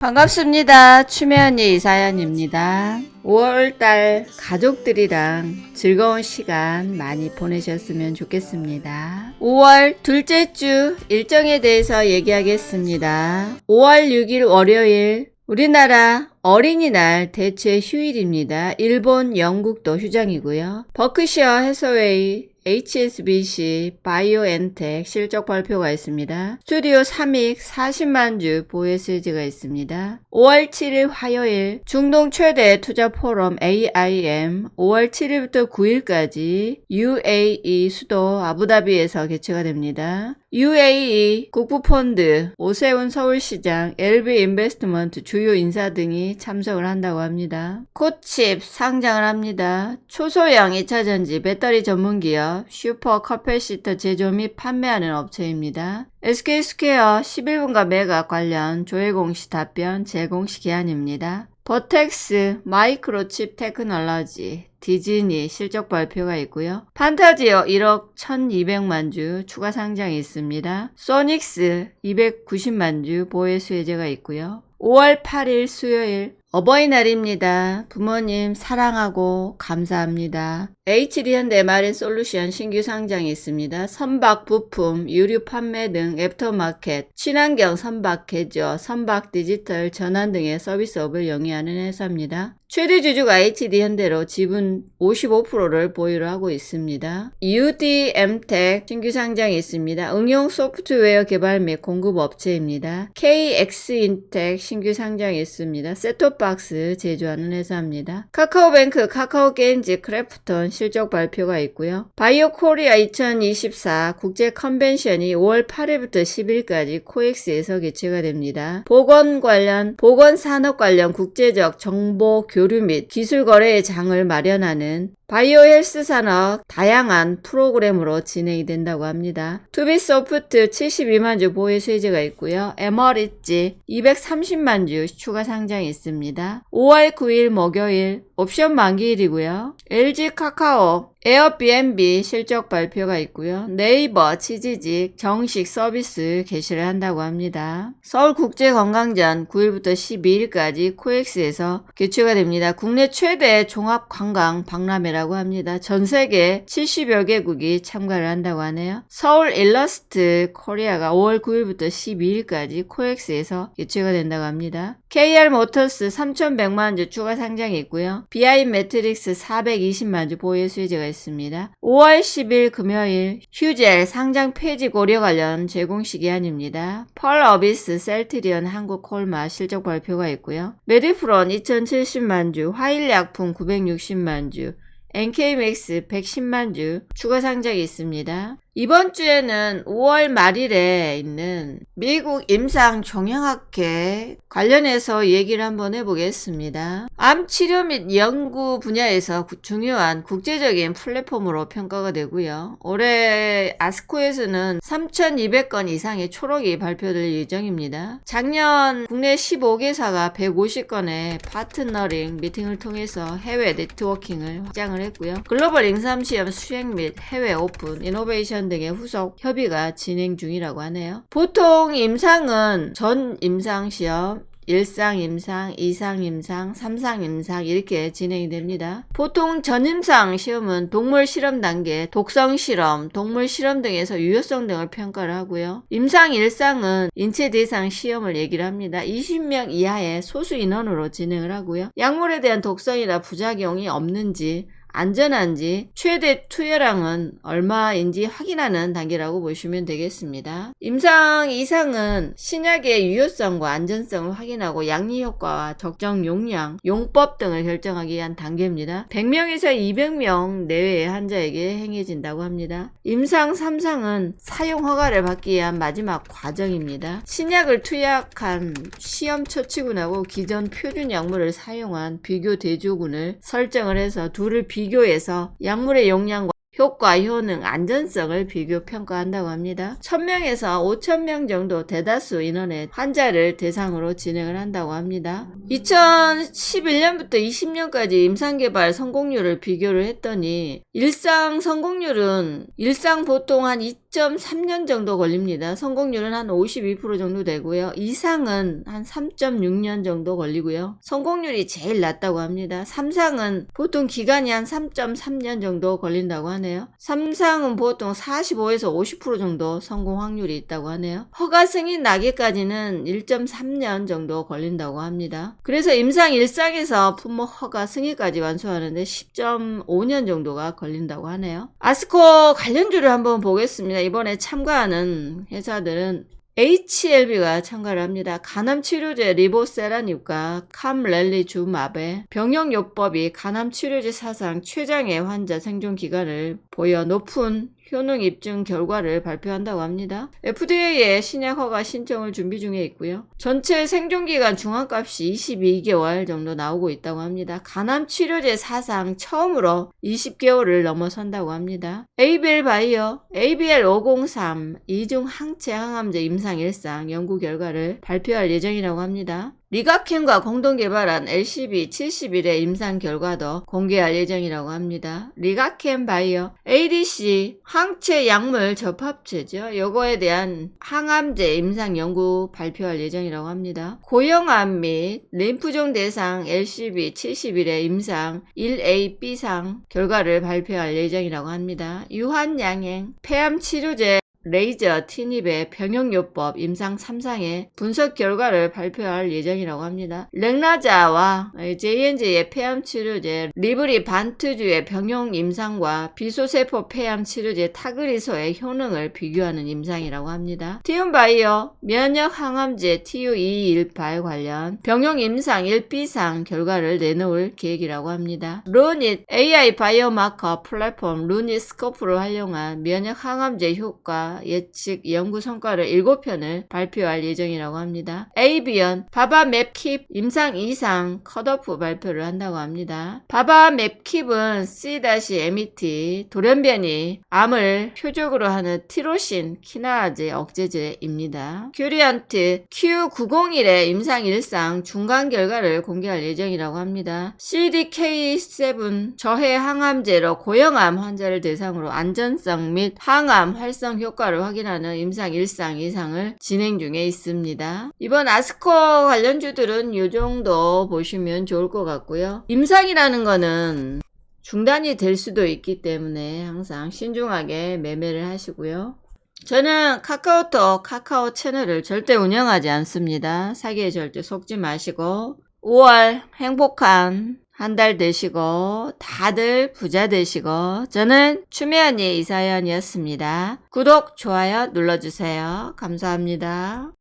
반갑습니다. 추미언니 이사연입니다. 5월달 가족들이랑 즐거운 시간 많이 보내셨으면 좋겠습니다. 5월 둘째 주 일정에 대해서 얘기하겠습니다. 5월 6일 월요일 우리나라 어린이날 대체 휴일입니다. 일본, 영국도 휴장이고요. 버크셔 해서웨이 HSBC 바이오엔텍 실적 발표가 있습니다. 스튜디오 3익 40만 주 보유세 해지가 있습니다. 5월 7일 화요일 중동 최대 투자 포럼 AIM 5월 7일부터 9일까지 UAE 수도 아부다비에서 개최가 됩니다. UAE 국부펀드, 오세훈 서울시장, LB인베스트먼트 주요 인사 등이 참석을 한다고 합니다. 코칩 상장을 합니다. 초소형 2차전지 배터리 전문기업 슈퍼 커패시터 제조 및 판매하는 업체입니다. SK스퀘어 11분과 매각 관련 조회 공시 답변 재공시 기한입니다. 버텍스, 마이크로칩 테크놀로지, 디즈니 실적 발표가 있고요. 판타지오 1억 1200만 주 추가 상장이 있습니다. 소닉스 290만 주 보유세 해제가 있고요. 5월 8일 수요일 어버이날입니다. 부모님 사랑하고 감사합니다. HD현대 마린솔루션 신규 상장이 있습니다. 선박 부품, 유류 판매 등 애프터마켓, 친환경 선박 개조, 선박 디지털 전환 등의 서비스업을 영위하는 회사입니다. 최대 주주가 HD현대로 지분 55%를 보유를 하고 있습니다. UDM텍 신규 상장이 있습니다. 응용 소프트웨어 개발 및 공급 업체입니다. KX인텍 신규 상장이 있습니다. 셋톱박스 제조하는 회사입니다. 카카오뱅크, 카카오게임즈, 크래프톤 실적 발표가 있고요. 바이오코리아 2024 국제 컨벤션이 5월 8일부터 10일까지 코엑스에서 개최가 됩니다. 보건 산업 관련 국제적 정보 교류 및 기술 거래의 장을 마련하는 바이오 헬스 산업 다양한 프로그램으로 진행이 된다고 합니다. 투비소프트 72만 주 보유세 해제가 있고요. 에머리지 230만 주 추가 상장이 있습니다. 5월 9일 목요일 옵션 만기일이고요. LG 카카오 에어비앤비 실적 발표가 있고요. 네이버 치지직 정식 서비스 개시를 한다고 합니다. 서울국제관광전 9일부터 12일까지 코엑스에서 개최가 됩니다. 국내 최대 종합관광 박람회라고 합니다. 전세계 70여 개국이 참가를 한다고 하네요. 서울 일러스트 코리아가 5월 9일부터 12일까지 코엑스에서 개최가 된다고 합니다. KR모터스 3100만 주 추가 상장이 있고요. 비아인 매트릭스 420만 주 보유세 해제가 있습니다. 5월 10일 금요일 휴젤 상장 폐지 고려 관련 재공시 기한입니다. 펄어비스 셀트리온 한국콜마 실적 발표가 있고요. 메디프론 2070만 주, 화일약품 960만 주, NK맥스 110만 주 추가 상장이 있습니다. 이번 주에는 5월 말일에 있는 미국 임상 종양학회 관련해서 얘기를 한번 해보겠습니다. 암 치료 및 연구 분야에서 중요한 국제적인 플랫폼으로 평가가 되고요. 올해 아스코에서는 3,200건 이상의 초록이 발표될 예정입니다. 작년 국내 15개사가 150건의 파트너링 미팅을 통해서 해외 네트워킹을 확장을 했고요. 글로벌 임상시험 수행 및 해외 오픈, 이노베이션 등의 후속 협의가 진행 중이라고 하네요. 보통 임상은 전 임상시험, 1상 임상, 2상 임상, 3상 임상 이렇게 진행이 됩니다. 보통 전임상 시험은 동물 실험 단계, 독성 실험, 동물 실험 등에서 유효성 등을 평가를 하고요. 임상 1상은 인체 대상 시험을 얘기를 합니다. 20명 이하의 소수 인원으로 진행을 하고요. 약물에 대한 독성이나 부작용이 없는지 안전한지 최대 투여량은 얼마인지 확인하는 단계라고 보시면 되겠습니다. 임상 2상은 신약의 유효성과 안전성을 확인하고 양리 효과와 적정 용량, 용법 등을 결정하기 위한 단계입니다. 100명에서 200명 내외의 환자에게 행해진다고 합니다. 임상 3상은 사용 허가를 받기 위한 마지막 과정입니다. 신약을 투약한 시험 처치군하고 기존 표준 약물을 사용한 비교 대조군을 설정을 해서 둘을 비교해서 약물의 용량과 효과, 효능, 안전성을 비교 평가한다고 합니다. 1000명에서 5000명 정도 대다수 인원의 환자를 대상으로 진행을 한다고 합니다. 2011년부터 20년까지 임상개발 성공률을 비교를 했더니 일상 성공률은 일상 보통 한 2.3년 정도 걸립니다. 성공률은 한 52% 정도 되고요. 이상은 한 3.6년 정도 걸리고요. 성공률이 제일 낮다고 합니다. 3상은 보통 기간이 한 3.3년 정도 걸린다고 하네요. 3상은 보통 45에서 50% 정도 성공 확률이 있다고 하네요. 허가 승인 나기까지는 1.3년 정도 걸린다고 합니다. 그래서 임상 1상에서 품목 허가 승인까지 완수하는데 10.5년 정도가 걸린다고 하네요. 아스코 관련주를 한번 보겠습니다. 이번에 참가하는 회사들은 HLB가 참가를 합니다. 간암치료제 리보세라닙과 캄렐리주마베 병역요법이 간암치료제 사상 최장의 환자 생존 기간을 보여 높은 효능 입증 결과를 발표한다고 합니다. FDA에 신약 허가 신청을 준비 중에 있고요. 전체 생존기간 중앙값이 22개월 정도 나오고 있다고 합니다. 간암 치료제 사상 처음으로 20개월을 넘어선다고 합니다. ABL 바이오 ABL503 이중 항체 항암제 임상 1상 연구 결과를 발표할 예정이라고 합니다. 리가캠과 공동 개발한 LCB71의 임상 결과도 공개할 예정이라고 합니다. 리가캠 바이오 ADC 항체 약물 접합체죠. 요거에 대한 항암제 임상 연구 발표할 예정이라고 합니다. 고형암 및 림프종 대상 LCB71의 임상 1A, B상 결과를 발표할 예정이라고 합니다. 유한양행 폐암 치료제 레이저 티닙의 병역요법 임상 3상의 분석 결과를 발표할 예정이라고 합니다. 렉나자와 J&J의 폐암 치료제 리브리 반트주의 병용 임상과 비소세포 폐암 치료제 타그리소의 효능을 비교하는 임상이라고 합니다. 티움바이오 면역 항암제 TU218 관련 병용 임상 1B상 결과를 내놓을 계획이라고 합니다. 루닛 AI 바이오마커 플랫폼 루닛 스코프를 활용한 면역 항암제 효과 예측 연구 성과를 7편을 발표할 예정이라고 합니다. 에이비언 바바맵킵 임상 2상 컷오프 발표를 한다고 합니다. 바바맵킵은 C-MET 돌연변이 암을 표적으로 하는 티로신 키나아제 억제제입니다. 큐리언트 Q901의 임상 1상 중간 결과를 공개할 예정이라고 합니다. CDK7 저해 항암제로 고형암 환자를 대상으로 안전성 및 항암 활성 효과를 확인하는 임상 1상 2상을 진행 중에 있습니다. 이번 아스코 관련주들은 이 정도 보시면 좋을 것 같고요. 임상이라는 거는 중단이 될 수도 있기 때문에 항상 신중하게 매매를 하시고요. 저는 카카오톡 카카오 채널을 절대 운영하지 않습니다. 사기에 절대 속지 마시고 5월 행복한 한 달 되시고 다들 부자 되시고 저는 추미연이 이사연이었습니다. 구독, 좋아요 눌러주세요. 감사합니다.